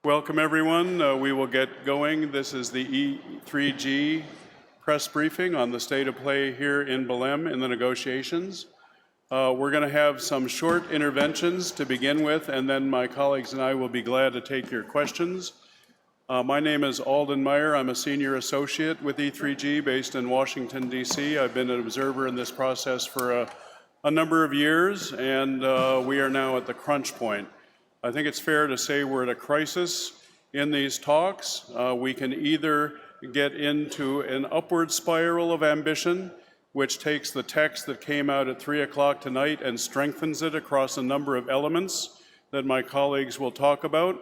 Welcome, everyone. We will get going. This is the E3G press briefing on the state of play here in Belém in the negotiations. We're going to have some short interventions to begin with, and then my colleagues and I will be glad to take your questions. My name is Alden Meyer. I'm a senior associate with E3G based in Washington, D.C. I've been an observer in this process for a number of years, and we are now at the crunch point. I think it's fair to say we're at a crisis in these talks. We can either get into an upward spiral of ambition, which takes the text that came out at 3 o'clock tonight and strengthens it across a number of elements that my colleagues will talk about,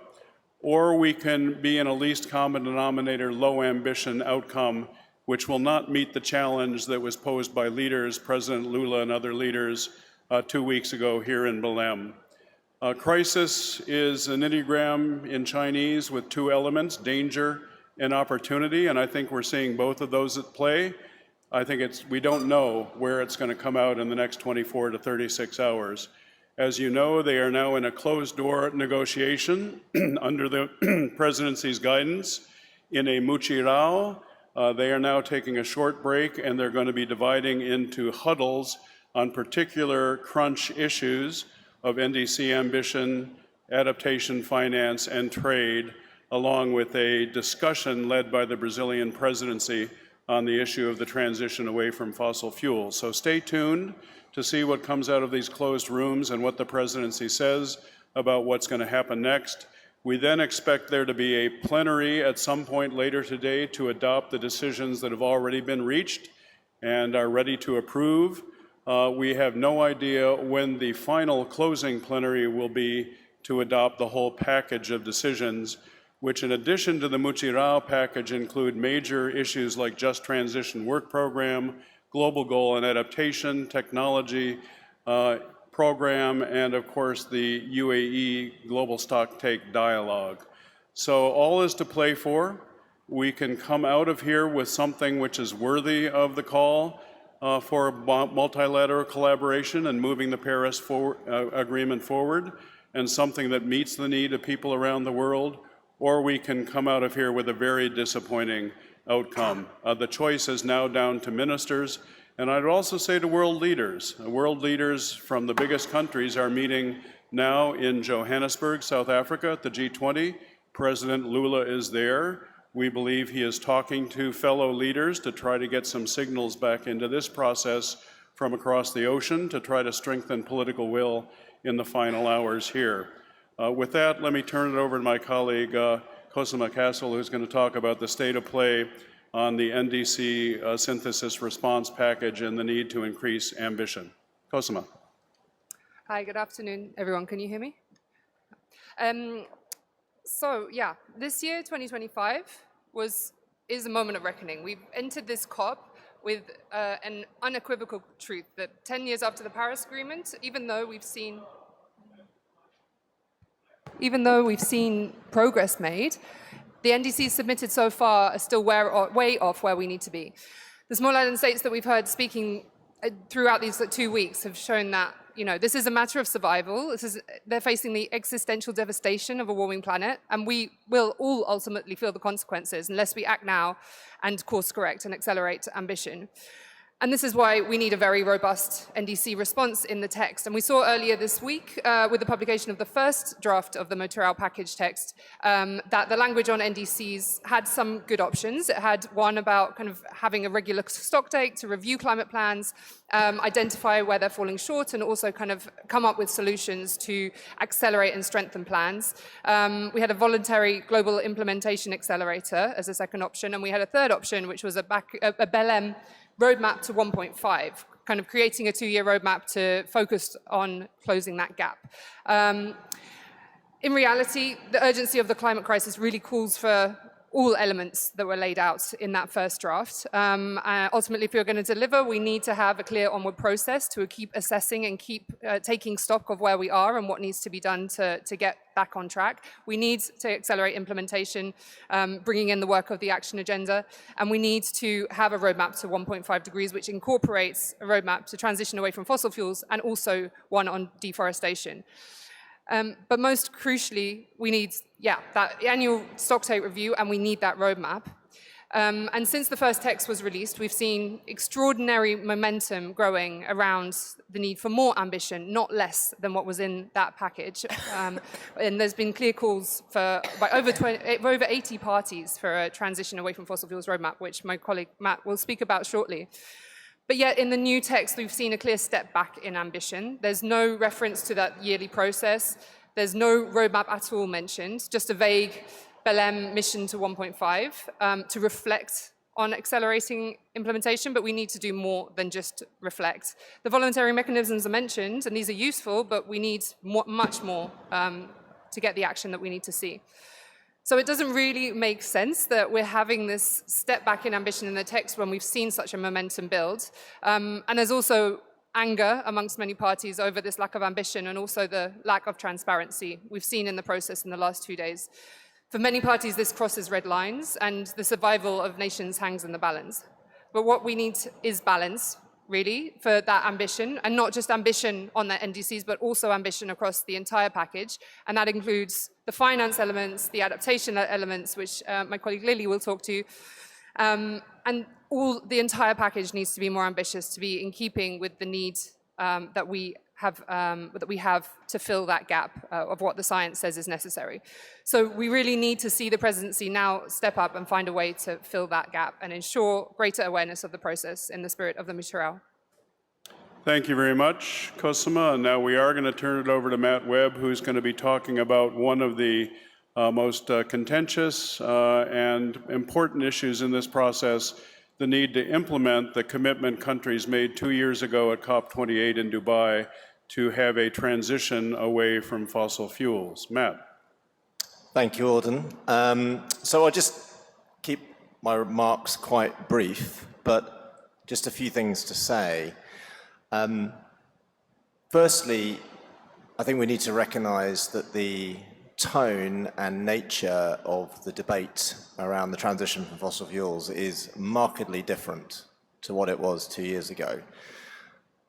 or we can be in a least common denominator, low ambition outcome, which will not meet the challenge that was posed by leaders, President Lula and other leaders, 2 weeks ago here in Belém. Crisis is an ideogram in Chinese with two elements, danger and opportunity, and I think we're seeing both of those at play. I think we don't know where it's going to come out in the next 24 to 36 hours. As you know, they are now in a closed-door negotiation under the presidency's guidance in a muchirao. They are now taking a short break, and they're going to be dividing into huddles on particular crunch issues of NDC ambition, adaptation, finance, and trade, along with a discussion led by the Brazilian presidency on the issue of the transition away from fossil fuels. So stay tuned to see what comes out of these closed rooms and what the presidency says about what's going to happen next. We then expect there to be a plenary at some point later today to adopt the decisions that have already been reached and are ready to approve. We have no idea when the final closing plenary will be to adopt the whole package of decisions, which in addition to the muchirao package include major issues like just transition work program, global goal and adaptation, technology program, and of course the UAE global stocktake dialogue. So all is to play for. We can come out of here with something which is worthy of the call for multilateral collaboration and moving the Paris Agreement forward, and something that meets the need of people around the world, or we can come out of here with a very disappointing outcome. The choice is now down to ministers, and I'd also say to world leaders. World leaders from the biggest countries are meeting now in Johannesburg, South Africa, at the G20. President Lula is there. We believe he is talking to fellow leaders to try to get some signals back into this process from across the ocean to try to strengthen political will in the final hours here. With that, let me turn it over to my colleague, Cosima Castle, who's going to talk about the state of play on the NDC synthesis response package and the need to increase ambition. Cosima. Hi, good afternoon, everyone. Can you hear me? So yeah, this year, 2025, is a moment of reckoning. We've entered this COP with an unequivocal truth that 10 years after the Paris Agreement, even though we've seen progress made, the NDCs submitted so far are still way off where we need to be. The small island states that we've heard speaking throughout these 2 weeks have shown that this is a matter of survival. They're facing the existential devastation of a warming planet, and we will all ultimately feel the consequences unless we act now and course correct and accelerate ambition. And this is why we need a very robust NDC response in the text. And we saw earlier this week, with the publication of the first draft of the Montreal package text, that the language on NDCs had some good options. It had one about kind of having a regular stocktake to review climate plans, identify where they're falling short, and also kind of come up with solutions to accelerate and strengthen plans. We had a voluntary global implementation accelerator as a second option, and we had a third option, which was a Belém Roadmap to 1.5, kind of creating a 2-year roadmap to focus on closing that gap. In reality, the urgency of the climate crisis really calls for all elements that were laid out in that first draft. Ultimately, if we're going to deliver, we need to have a clear onward process to keep assessing and keep taking stock of where we are and what needs to be done to get back on track. We need to accelerate implementation, bringing in the work of the action agenda, and we need to have a roadmap to 1.5 degrees, which incorporates a roadmap to transition away from fossil fuels and also one on deforestation. But most crucially, we need, that annual stocktake review, and we need that roadmap. And since the first text was released, we've seen extraordinary momentum growing around the need for more ambition, not less than what was in that package. And there's been clear calls by over 80 parties for a transition away from fossil fuels roadmap, which my colleague Matt will speak about shortly. But yet in the new text, we've seen a clear step back in ambition. There's no reference to that yearly process. There's no roadmap at all mentioned, just a vague Belém mission to 1.5 to reflect on accelerating implementation, but we need to do more than just reflect. The voluntary mechanisms are mentioned, and these are useful, but we need much more to get the action that we need to see. So it doesn't really make sense that we're having this step back in ambition in the text when we've seen such a momentum build. And there's also anger amongst many parties over this lack of ambition and also the lack of transparency we've seen in the process in the last 2 days. For many parties, this crosses red lines, and the survival of nations hangs in the balance. But what we need is balance, really, for that ambition, and not just ambition on the NDCs, but also ambition across the entire package. And that includes the finance elements, the adaptation elements, which my colleague Lily will talk to. And the entire package needs to be more ambitious to be in keeping with the need that we have to fill that gap of what the science says is necessary. So we really need to see the presidency now step up and find a way to fill that gap and ensure greater awareness of the process in the spirit of the Mutual. Thank you very much, Cosima. And now we are going to turn it over to Matt Webb, who's going to be talking about one of the most contentious and important issues in this process, the need to implement the commitment countries made 2 years ago at COP28 in Dubai to have a transition away from fossil fuels. Matt. Thank you, Auden. So I'll just keep my remarks quite brief, but just a few things to say. Firstly, I think we need to recognize that the tone and nature of the debate around the transition from fossil fuels is markedly different to what it was 2 years ago.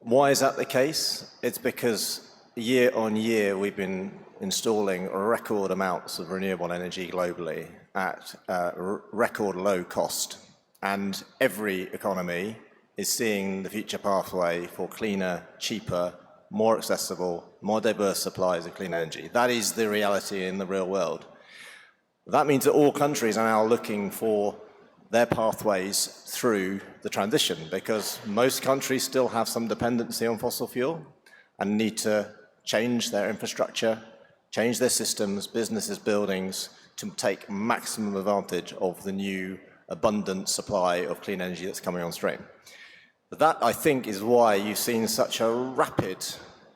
Why is that the case? It's because year on year we've been installing record amounts of renewable energy globally at record low cost. And every economy is seeing the future pathway for cleaner, cheaper, more accessible, more diverse supplies of clean energy. That is the reality in the real world. That means that all countries are now looking for their pathways through the transition, because most countries still have some dependency on fossil fuel and need to change their infrastructure, change their systems, businesses, buildings, to take maximum advantage of the new abundant supply of clean energy that's coming on stream. But that, I think, is why you've seen such a rapid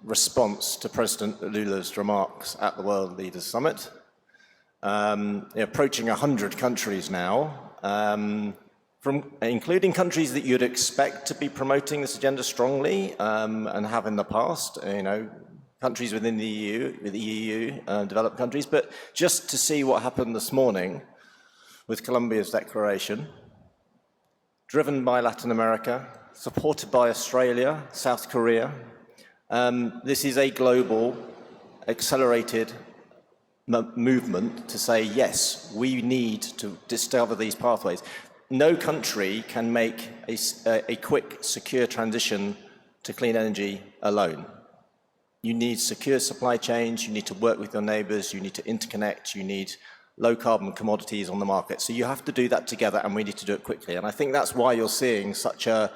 response to President Lula's remarks at the World Leaders Summit. Approaching 100 countries now, including countries that you'd expect to be promoting this agenda strongly and have in the past, countries within the EU, developed countries, but just to see what happened this morning with Colombia's declaration, driven by Latin America, supported by Australia, South Korea. This is a global, accelerated movement to say, yes, we need to discover these pathways. No country can make a quick, secure transition to clean energy alone. You need secure supply chains, you need to work with your neighbors, you need to interconnect, you need low carbon commodities on the market. So you have to do that together, and we need to do it quickly. And I think that's why you're seeing such a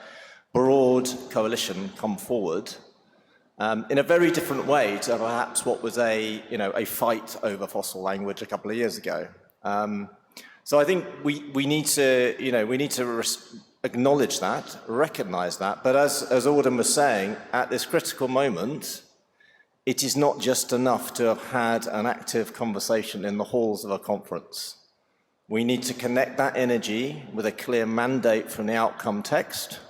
broad coalition come forward in a very different way to perhaps what was a fight over fossil language a couple of years ago. So I think we need to acknowledge that, recognize that. But as Auden was saying, at this critical moment, it is not just enough to have had an active conversation in the halls of a conference. We need to connect that energy with a clear mandate from the outcome text.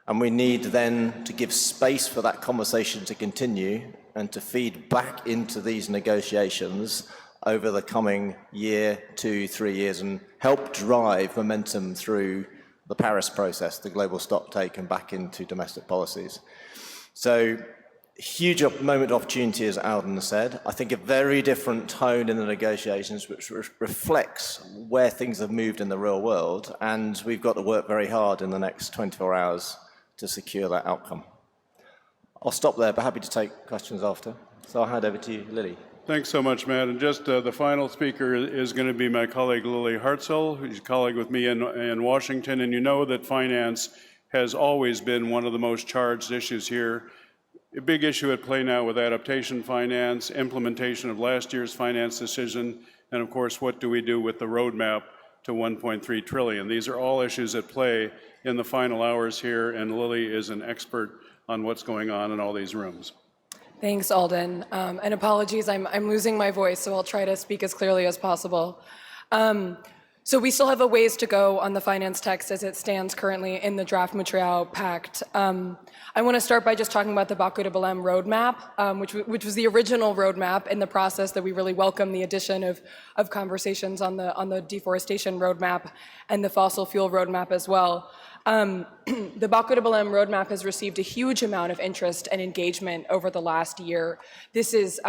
And we need then to give space for that conversation to continue and to feed back into these negotiations over the coming year, 2, 3 years, and help drive momentum through the Paris process, the global stocktake, and back into domestic policies. So Huge moment of opportunity, as Alden said. I think a very different tone in the negotiations, which reflects where things have moved in the real world, and we've got to work very hard in the next 24 hours to secure that outcome. I'll stop there, but happy to take questions after. So I'll hand over to you, Lily. Thanks so much, Matt. And just the final speaker is going to be my colleague Lily Hartzell, who's a colleague with me in Washington. And you know that finance has always been one of the most charged issues here. A big issue at play now with adaptation finance, implementation of last year's finance decision, and of course, what do we do with the roadmap to 1.3 trillion? These are all issues at play in the final hours here, and Lily is an expert on what's going on in all these rooms. Thanks, Alden. And apologies, I'm losing my voice, so I'll try to speak as clearly as possible. So we still have a ways to go on the finance text as it stands currently in the draft Montreal Pact. I want to start by just talking about the Baku to Belém roadmap, which was the original roadmap in the process that we really welcome the addition of conversations on the deforestation roadmap and the fossil fuel roadmap as well. The Baku to Belém roadmap has received a huge amount of interest and engagement over the last year. This is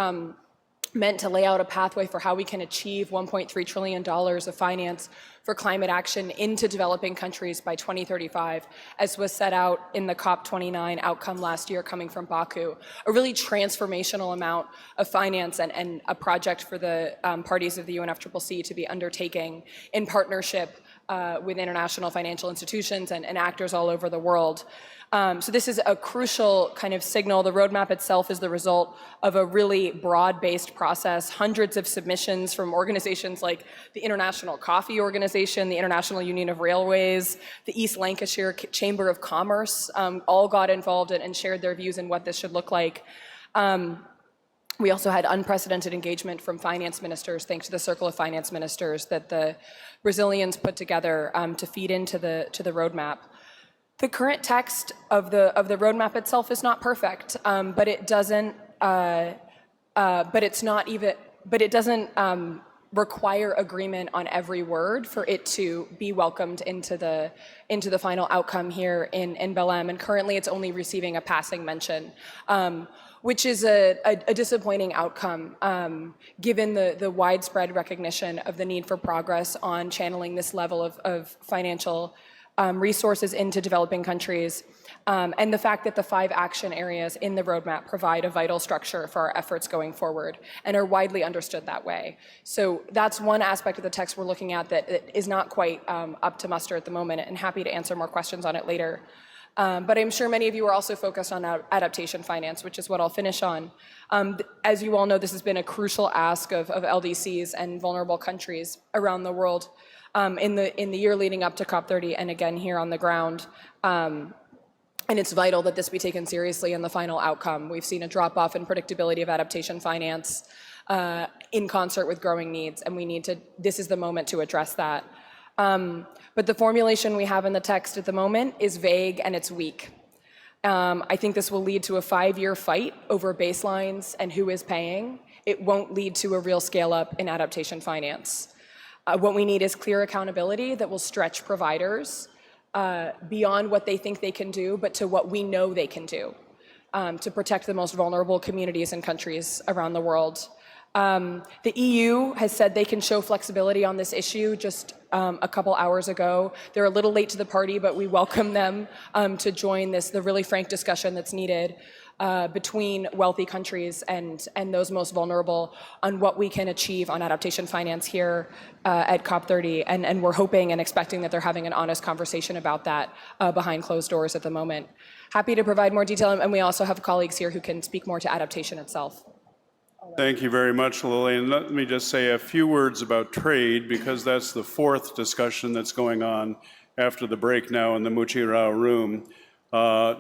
meant to lay out a pathway for how we can achieve $1.3 trillion of finance for climate action into developing countries by 2035, as was set out in the COP29 outcome last year coming from Baku. A really transformational amount of finance and a project for the parties of the UNFCCC to be undertaking in partnership with international financial institutions and actors all over the world. So this is a crucial kind of signal. The roadmap itself is the result of a really broad-based process, hundreds of submissions from organizations like the International Coffee Organization, the International Union of Railways, the East Lancashire Chamber of Commerce, all got involved and shared their views in what this should look like. We also had unprecedented engagement from finance ministers, thanks to the Circle of Finance Ministers that the Brazilians put together to feed into the roadmap. The current text of the roadmap itself is not perfect, but it doesn't. But it doesn't require agreement on every word for it to be welcomed into the final outcome here in Belém. And currently, it's only receiving a passing mention, which is a disappointing outcome, given the widespread recognition of the need for progress on channeling this level of financial resources into developing countries, and the fact that the 5 action areas in the roadmap provide a vital structure for our efforts going forward and are widely understood that way. So that's one aspect of the text we're looking at that is not quite up to muster at the moment, and happy to answer more questions on it later. But I'm sure many of you are also focused on adaptation finance, which is what I'll finish on. As you all know, this has been a crucial ask of LDCs and vulnerable countries around the world. In the year leading up to COP30 and again here on the ground. And it's vital that this be taken seriously in the final outcome. We've seen a drop-off in predictability of adaptation finance in concert with growing needs, and this is the moment to address that. But the formulation we have in the text at the moment is vague and it's weak. I think this will lead to a 5-year fight over baselines and who is paying. It won't lead to a real scale-up in adaptation finance. What we need is clear accountability that will stretch providers beyond what they think they can do, but to what we know they can do to protect the most vulnerable communities and countries around the world. The EU has said they can show flexibility on this issue just a couple hours ago. They're a little late to the party, but we welcome them to join the really frank discussion that's needed between wealthy countries and those most vulnerable on what we can achieve on adaptation finance here at COP30. And we're hoping and expecting that they're having an honest conversation about that behind closed doors at the moment. Happy to provide more detail, and we also have colleagues here who can speak more to adaptation itself. Thank you very much, Lily. And let me just say a few words about trade, because that's the 4th discussion that's going on after the break now in the Muchirao room.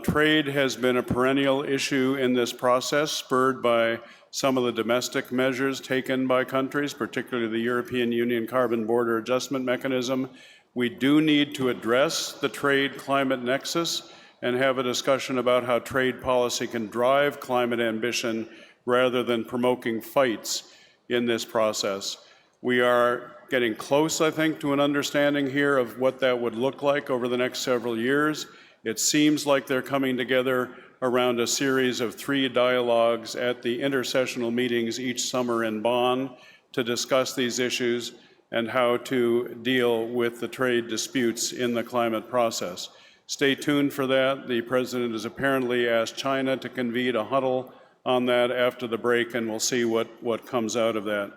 Trade has been a perennial issue in this process, spurred by some of the domestic measures taken by countries, particularly the European Union Carbon Border Adjustment Mechanism. We do need to address the trade-climate nexus and have a discussion about how trade policy can drive climate ambition rather than provoking fights in this process. We are getting close, I think, to an understanding here of what that would look like over the next several years. It seems like they're coming together around a series of 3 dialogues at the intersessional meetings each summer in Bonn to discuss these issues and how to deal with the trade disputes in the climate process. Stay tuned for that. The President has apparently asked China to convene a huddle on that after the break, and we'll see what comes out of that.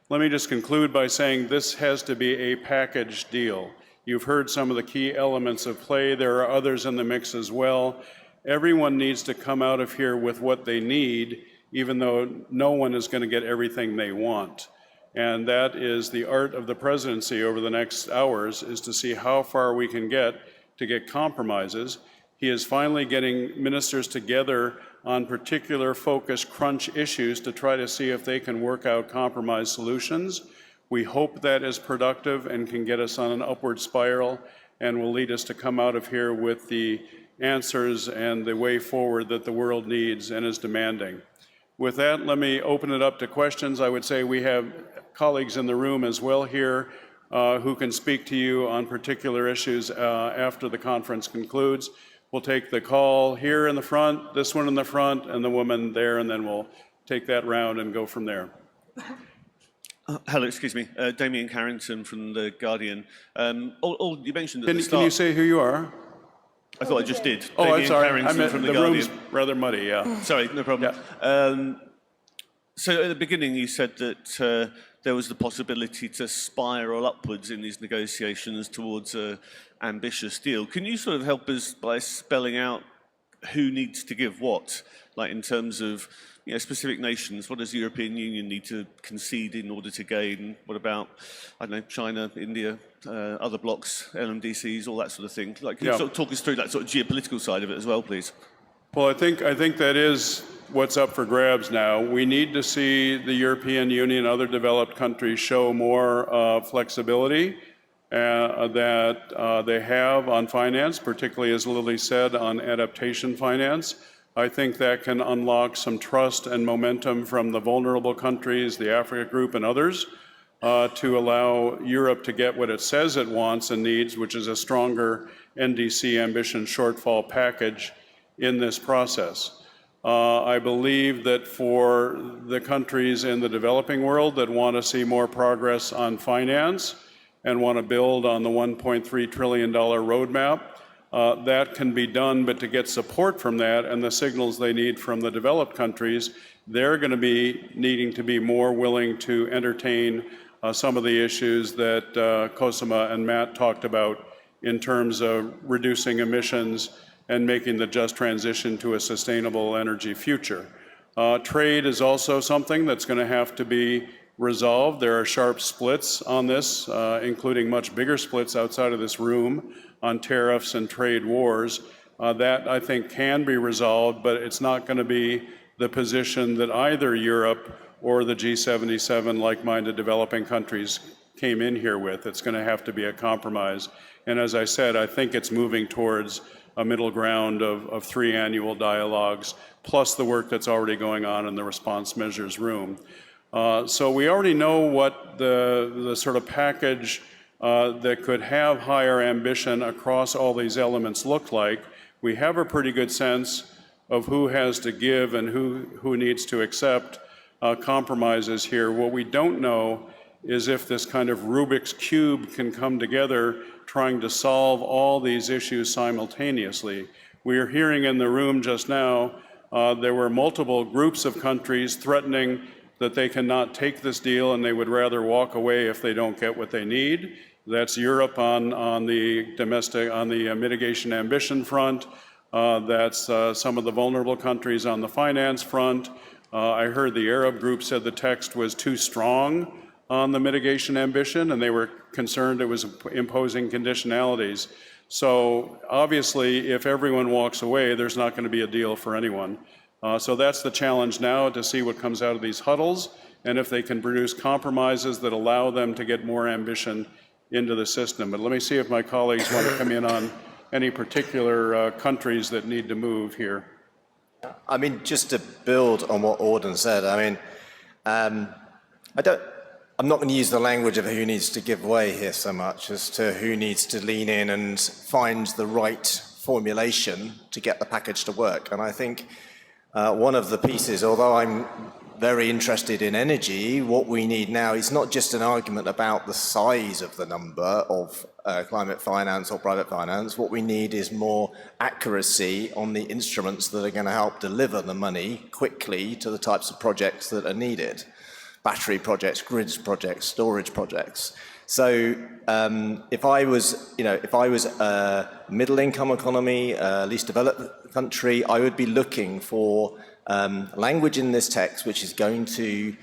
Let me just conclude by saying this has to be a package deal. You've heard some of the key elements of play. There are others in the mix as well. Everyone needs to come out of here with what they need, even though no one is going to get everything they want. And that is the art of the presidency over the next hours, is to see how far we can get to get compromises. He is finally getting ministers together on particular focus crunch issues to try to see if they can work out compromise solutions. We hope that is productive and can get us on an upward spiral and will lead us to come out of here with the answers and the way forward that the world needs and is demanding. With that, let me open it up to questions. I would say we have colleagues in the room as well here who can speak to you on particular issues after the conference concludes. We'll take the call here in the front, this one in the front, and the woman there, and then we'll take that round and go from there. Hello, excuse me. Damien Carrington from The Guardian. You mentioned at the start... Can you say who you are? I thought I just did. Oh, Damien I'm sorry. Carrington from The the room's Guardian. rather muddy, yeah. Sorry, no problem. Yeah. So at the beginning you said that there was the possibility to spiral upwards in these negotiations towards an ambitious deal. Can you sort of help us by spelling out who needs to give what? Like in terms of specific nations, what does the European Union need to concede in order to gain? What about, I don't know, China, India, other blocs, LMDCs, all that sort of thing? Like, can you sort of talk us through that sort of geopolitical side of it as well, please? Well, I think that is what's up for grabs now. We need to see the European Union and other developed countries show more flexibility that they have on finance, particularly, as Lily said, on adaptation finance. I think that can unlock some trust and momentum from the vulnerable countries, the Africa Group and others, to allow Europe to get what it says it wants and needs, which is a stronger NDC ambition shortfall package in this process. I believe that for the countries in the developing world that want to see more progress on finance and want to build on the $1.3 trillion roadmap, that can be done, but to get support from that and the signals they need from the developed countries, they're going to be needing to be more willing to entertain some of the issues that Cosima and Matt talked about in terms of reducing emissions and making the just transition to a sustainable energy future. Trade is also something that's going to have to be resolved. There are sharp splits on this, including much bigger splits outside of this room on tariffs and trade wars. That, I think, can be resolved, but it's not going to be the position that either Europe or the G77 like-minded developing countries came in here with. It's going to have to be a compromise. And as I said, I think it's moving towards a middle ground of 3 annual dialogues, plus the work that's already going on in the response measures room. So we already know what the sort of package that could have higher ambition across all these elements look like. We have a pretty good sense of who has to give and who needs to accept compromises here. What we don't know is if this kind of Rubik's Cube can come together trying to solve all these issues simultaneously. We are hearing in the room just now, there were multiple groups of countries threatening that they cannot take this deal and they would rather walk away if they don't get what they need. That's Europe on the mitigation ambition front. That's some of the vulnerable countries on the finance front. I heard the Arab group said the text was too strong on the mitigation ambition, and they were concerned it was imposing conditionalities. So obviously, if everyone walks away, there's not going to be a deal for anyone. So that's the challenge now, to see what comes out of these huddles, and if they can produce compromises that allow them to get more ambition into the system. But let me see if my colleagues want to come in on any particular countries that need to move here. I mean, just to build on what Auden said, I mean, I'm not going to use the language of who needs to give way here so much as to who needs to lean in and find the right formulation to get the package to work. And I think one of the pieces, although I'm very interested in energy, what we need now is not just an argument about the size of the number of climate finance or private finance. What we need is more accuracy on the instruments that are going to help deliver the money quickly to the types of projects that are needed. Battery projects, grids projects, storage projects. So if I was a middle-income economy, least developed country, I would be looking for language in this text which is going to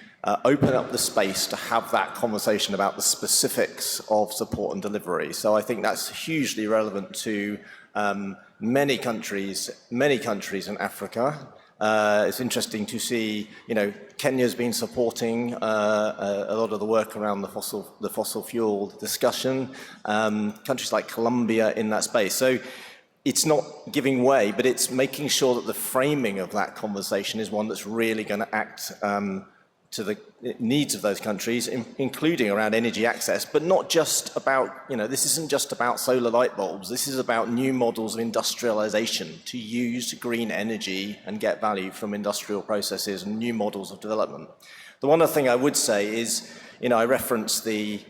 open up the space to have that conversation about the specifics of support and delivery. So I think that's hugely relevant to many countries in Africa. It's interesting to see, Kenya's been supporting a lot of the work around the fossil fuel discussion. Countries like Colombia in that space. So it's not giving way, but it's making sure that the framing of that conversation is one that's really going to act to the needs of those countries, including around energy access, but not just about, this isn't just about solar light bulbs. This is about new models of industrialization to use green energy and get value from industrial processes and new models of development. The one other thing I would say is, I referenced the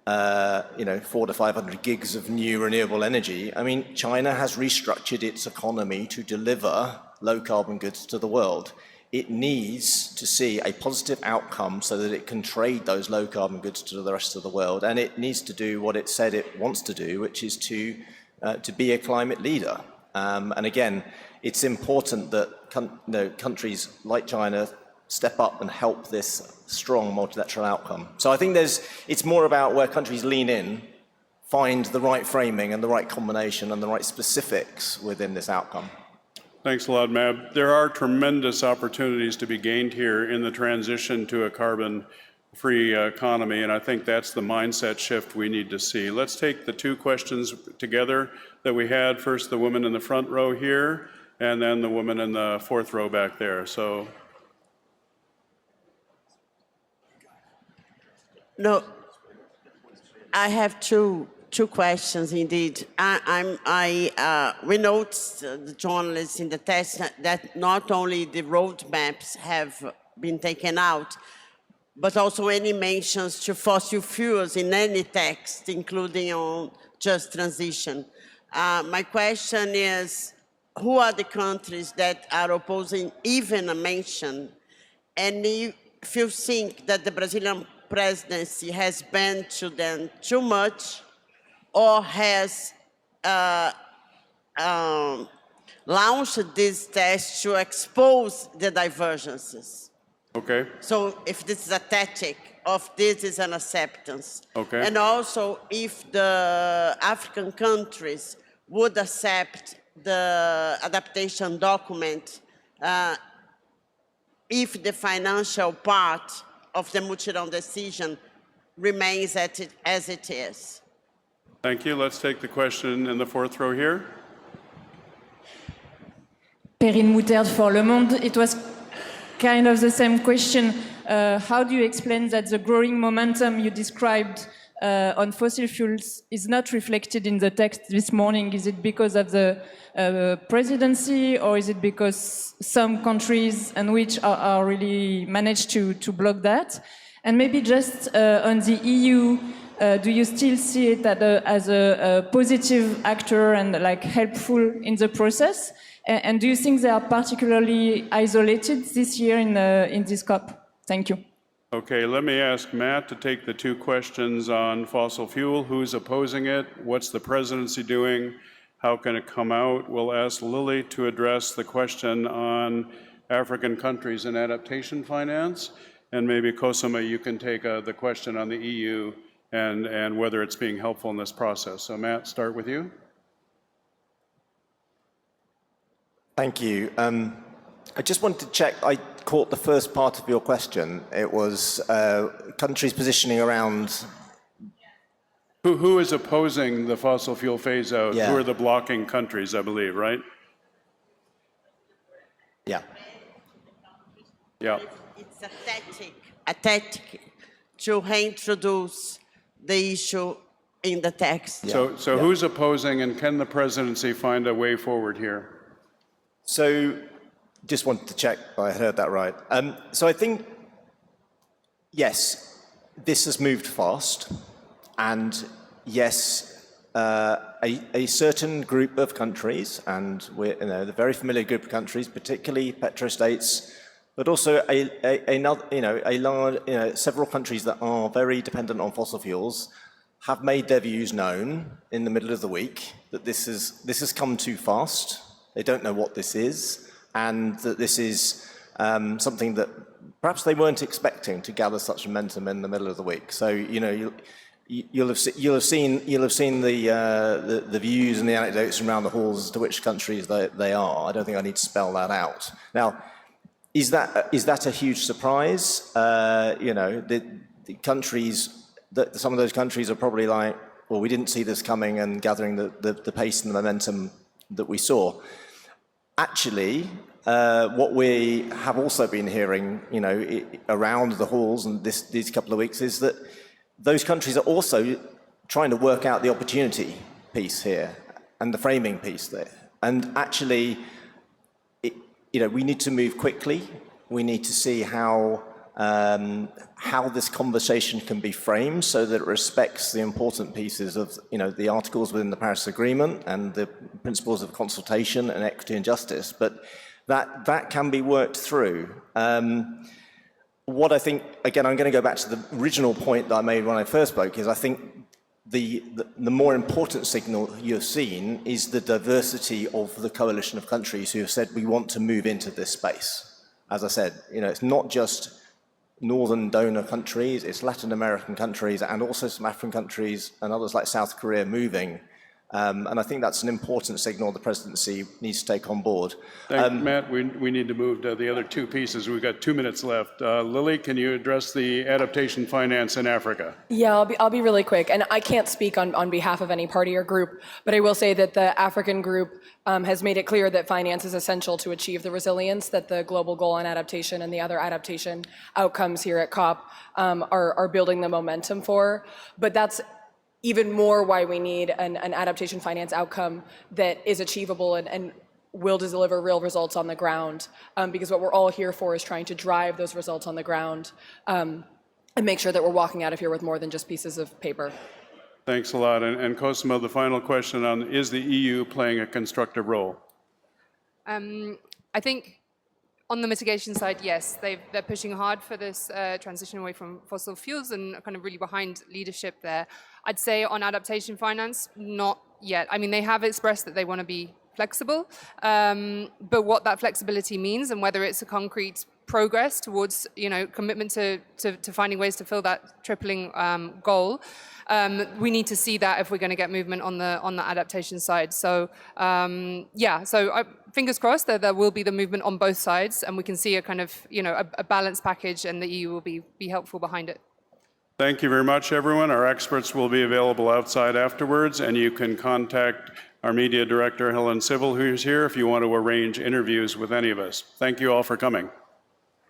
400 to 500 gigs of new renewable energy. I mean, China has restructured its economy to deliver low carbon goods to the world. It needs to see a positive outcome so that it can trade those low carbon goods to the rest of the world. And it needs to do what it said it wants to do, which is to be a climate leader. And again, it's important that countries like China step up and help this strong multilateral outcome. So I think it's more about where countries lean in, find the right framing and the right combination and the right specifics within this outcome. Thanks a lot, Mab. There are tremendous opportunities to be gained here in the transition to a carbon-free economy, and I think that's the mindset shift we need to see. Let's take the two questions together that we had. First, the woman in the front row here, and then the woman in the fourth row back there. So. No, I have two questions indeed. We noticed, the journalists in the text, that not only the roadmaps have been taken out, but also any mentions to fossil fuels in any text, including on just transition. My question is, who are the countries that are opposing even a mention? And if you think that the Brazilian presidency has banned to them too much, or has launched this test to expose the divergences. Okay. So if this is a tactic of this is an acceptance. Okay. And also if the African countries would accept the adaptation document if the financial part of the multi-round decision remains as it is. Thank you. Let's take the question in the fourth row here. Perrine Mouterde for Le Monde. It was kind of the same question. How do you explain that the growing momentum you described on fossil fuels is not reflected in the text this morning? Is it because of the presidency, or is it because some countries and which are really managed to block that? And maybe just on the EU, do you still see it as a positive actor and helpful in the process? And do you think they are particularly isolated this year in this COP? Thank you. Okay, let me ask Matt to take the two questions on fossil fuel. Who's opposing it? What's the presidency doing? How can it come out? We'll ask Lily to address the question on African countries and adaptation finance. And maybe Cosima, you can take the question on the EU and whether it's being helpful in this process. So Matt, start with you. Thank you. I just wanted to check, I caught the first part of your question. It was countries positioning around... Who is opposing the fossil fuel phase out? Yeah. Who are the blocking countries, I believe, right? Yeah. Yeah. It's a tactic to reintroduce the issue in the text. So who's opposing, and can the presidency find a way forward here? So, just wanted to check I heard that right. So I think, yes, this has moved fast, and yes, a certain group of countries, and we're the very familiar group of countries, particularly petrostates, but also several countries that are very dependent on fossil fuels, have made their views known in the middle of the week that this has come too fast. They don't know what this is, and that this is something that perhaps they weren't expecting to gather such momentum in the middle of the week. So you'll have seen the views and the anecdotes around the halls as to which countries they are. I don't think I need to spell that out. Now, is that a huge surprise? The countries. Some of those countries are probably like, well, we didn't see this coming, and gathering the pace and the momentum that we saw. Actually, what we have also been hearing, around the halls and these couple of weeks, is that those countries are also trying to work out the opportunity piece here and the framing piece there. And actually, we need to move quickly. We need to see how this conversation can be framed so that it respects the important pieces of the articles within the Paris Agreement and the principles of consultation and equity and justice. But that can be worked through. What I think, again, I'm going to go back to the original point that I made when I first spoke, is I think the more important signal you've seen is the diversity of the coalition of countries who have said we want to move into this space. As I said, it's not just northern donor countries, it's Latin American countries, and also some African countries and others like South Korea moving. And I think that's an important signal the presidency needs to take on board. Matt, we need to move to the other two pieces. We've got 2 minutes left. Lily, can you address the adaptation finance in Africa? Yeah, I'll be really quick. And I can't speak on behalf of any party or group, but I will say that the African group has made it clear that finance is essential to achieve the resilience that the global goal on adaptation and the other adaptation outcomes here at COP are building the momentum for. But that's even more why we need an adaptation finance outcome that is achievable and will deliver real results on the ground, because what we're all here for is trying to drive those results on the ground and make sure that we're walking out of here with more than just pieces of paper. Thanks a lot. And Cosimo, the final question on, is the EU playing a constructive role? I think on the mitigation side, yes, they're pushing hard for this transition away from fossil fuels and kind of really behind leadership there. I'd say on adaptation finance, not yet. I mean, they have expressed that they want to be flexible, but what that flexibility means and whether it's a concrete progress towards, commitment to finding ways to fill that tripling goal, we need to see that if we're going to get movement on the adaptation side. So fingers crossed that there will be the movement on both sides, and we can see a kind of a balanced package, and the EU will be helpful behind it. Thank you very much, everyone. Our experts will be available outside afterwards, and you can contact our media director, Helen Civil, who's here, if you want to arrange interviews with any of us. Thank you all for coming.